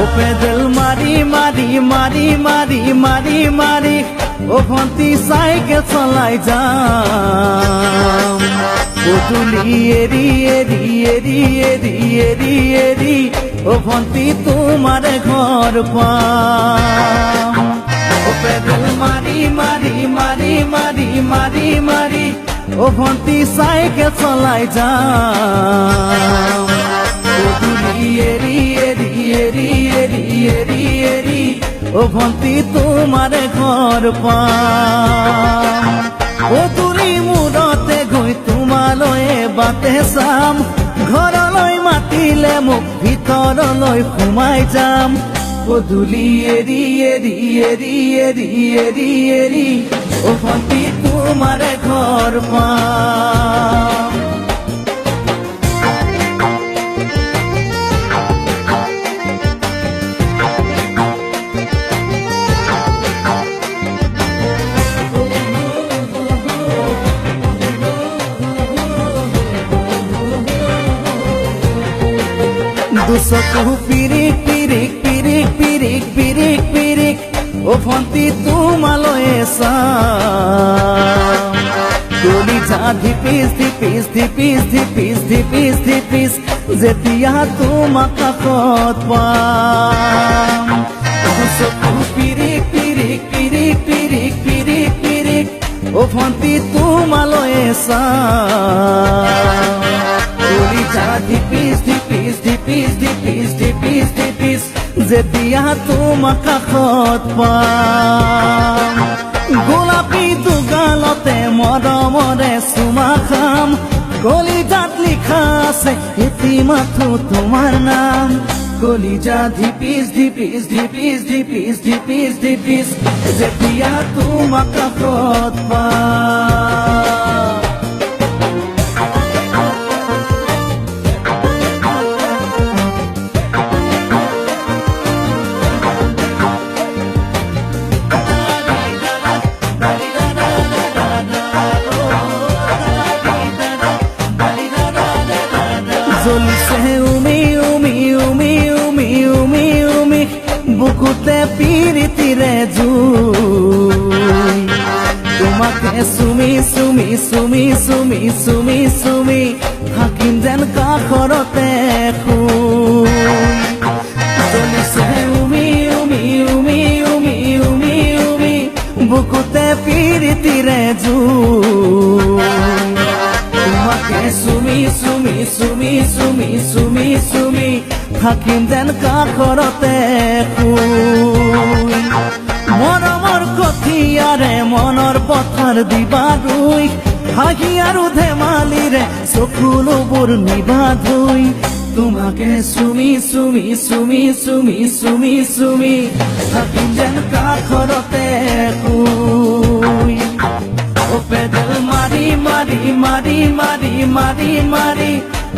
ও pedal মারি মারি মারি মারি মারি মারি ও ভন্তি সাইকেল চলাই যাম পদূলি এরি এরি এরি এরি এরি এরি ও ভন্তি তোমার ঘর পাম ও পেডেল মারি মারি মারি মারি মারি মারি ও ভন্তি সাইকেল চলাই যাম পদূলি এরি এরি এরি এরি এরি এরি ও ভন্তি তোমার ঘর পাম পদূলি মূৰতে গৈ তোমালৈয়ে বাটে চাম ঘৰলৈ মাতিলে মোক ভিতৰলৈ সোমাই যাম পদূলি এৰি এৰি এৰি এৰি এৰি এৰি ও ভন্তি তোমাৰ ঘৰ পাম দুচকু পিৰিক পিৰিক পিৰিক পিৰিক পিৰিক পিৰিক ও ভন্তি তোমালৈয়ে চাম কলিজা ধিপিস ধিপিস ধিপিস ধিপিস ধিপিস ধিপিস যেতিয়া তোমাক কাষত পাম দুচকু পিৰিক পিৰিক পিৰিক পিৰিক পিৰিক পিৰিক ও ভন্তি তোমালৈয়ে চাম কলিজা ধিপিস ধিপিস ধিপিস ধিপিস ধিপিস ধিপিস যেতিয়া তোমাক কাষত পাম গোলাপী দুগালতে মৰমৰে চুমা খাম কলিজাত লিখা আছে এটি মাথো তোমাৰ নাম কলিজা ধিপিস ধিপিস ধিপিস ধিপিস ধিপিস ধিপিস যেতিয়া তোমাক কাষত পাম জ্বলিছে উমি উমি উমি উমি উমি উমি বুকুতে পিৰিতিৰে জুই তোমাকে চুমি চুমি চুমি চুমি চুমি চুমি থাকিম যেন কাষৰতে শুই জ্বলিছে উমি উমি উমি উমি উমি উমি বুকুতে পিৰিতিৰে জুই তোমাকে চুমি চুমি চুমি চুমি চুমি চুমি থাকিম যেন কাষৰতে শুই মৰমৰ কঠিয়াৰে মনৰ পথাৰ দিবা ৰুই হাঁহি আৰু ধেমালিৰে চকুলোবোৰ নিবা ধুই তোমাকে চুমি চুমি চুমি চুমি চুমি চুমি থাকিম যেন কাষৰতে শুই ও পেডেল মারি মারি মারি মারি মারি মারি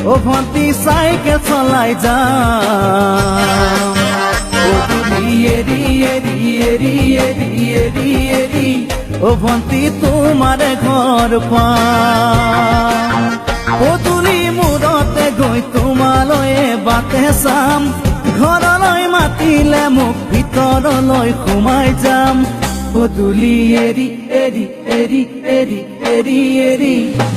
ও ভন্তি সাইকেল চলাই যাম পদূলি এরি এরি এরি এরি এরি এরি ও ভন্তি তোমার ঘর পাম পদূলি মূৰতে গৈ তোমালৈয়ে বাটে চাম ঘৰলৈ মাতিলে মোক ভিতৰলৈ সোমাই যাম পদূলি এৰি এৰি এৰি এৰি এৰি এৰি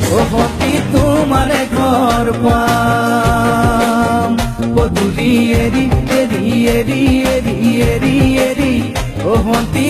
ও ভন্তি তোমাৰ ঘৰ পাম পদূলি এৰি এৰি এৰি এৰি এৰি এৰি ও ভন্তি